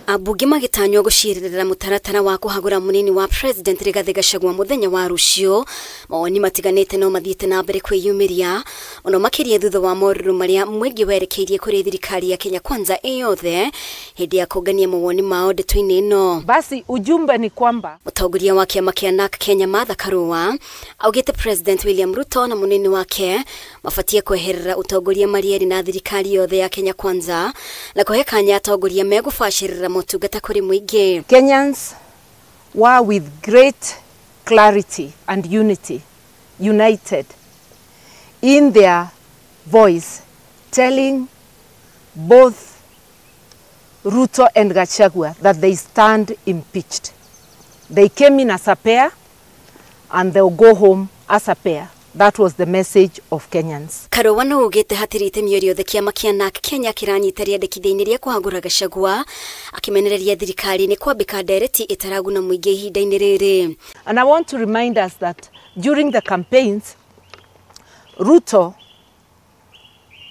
Abunge magitanywo gucirĩrĩra mũtaratara wa kuhagũra munini wa president Rigathi Gachagua muthenya wa rucio mawoni matiganĩte no mathiĩte na mbere kwĩyumĩria ono makĩria thutha wa morũrũ marĩa mũingĩ werekeirie kũrĩ thirikari ya Kenya Kwanza Inyuothe hĩndĩ ya kũngania mawoni mao ndeto-inĩ ĩno. Basi ujumbe ni kwamba mũtongoria wa kĩama kĩa Kenya Karua augĩte President William Ruto na munini wake mabatie kweherera utongoria marieri na thirikari yothe ya Kenya Kwanza na kũhe kanya atongoria megũbacĩrĩra motungata kũrĩ mũingĩ. Kenyans were with great clarity and unity, united in their voice, telling both Ruto and Gachagua that they stand impeached. They came in as a pair and they'll go home as a pair. That was the message of Kenyans. Karua no ugite hatirite mĩario the kĩama kĩa Kenya kiranyita rĩendekithia-inĩ rĩa kũhagũra Gachagua akimenereria thirikari nĩ kwambĩka ndereti itaraguna mũingĩ ihinda-inĩ rĩrĩ. And I want to remind us that during the campaigns, Ruto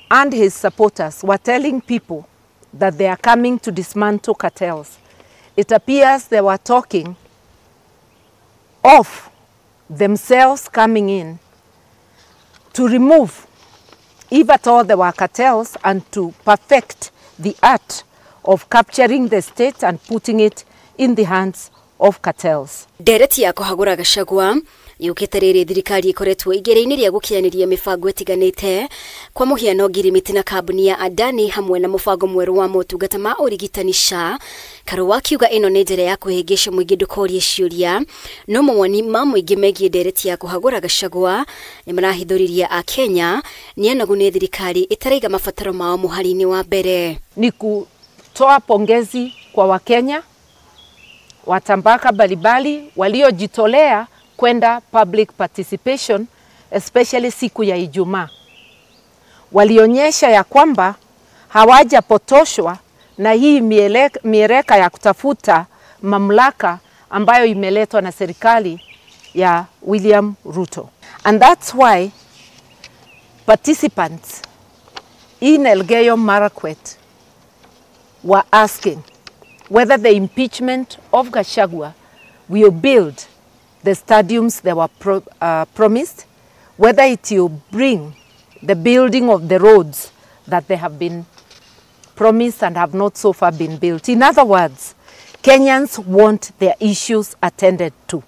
and his supporters were telling people that they are coming to dismantle cartels. It appears they were talking of themselves coming in to remove, if at all there were cartels, and to perfect the art of capturing the state and putting it in the hands of cartels. Ndereti ya kuhagũra Gachagua yukĩte rĩrĩ thirikari ikoretwo igere-inĩ rĩa gũkinyanĩria mĩbango ĩtiganĩte kwa mũhiano ngirimiti na kambuni ya Adani hamwe na mũbango mwerũ wa motungata ma ũrigitani SHA. Karua akiuga ĩno nĩ njĩra ya kũhĩngĩca mũingĩ ndũkorie ciũria no mawoni ma mũingĩ megiĩ ndereti ya kuhagũra Gachagua nĩ marahithũriria a Kenya nĩ anagu nĩ thirikari itaraiga mabataro mao mũhari-inĩ wa mbere. Ni kutoa pongezi kwa Wakenya watambaka mbalimbali waliojitolea kwenda public participation, especially siku ya Ijumaa. Walionyesha ya kwamba hawajapotoshwa na hii miereka ya kutafuta mamlaka ambayo imeletwa na serikali ya William Ruto. And that's why participants in Elgeyo Marakwet were asking whether the impeachment of Gachagua will build the stadiums they were promised, whether it will bring the building of the roads that they have been promised and have not so far been built. In other words, Kenyans want their issues attended to.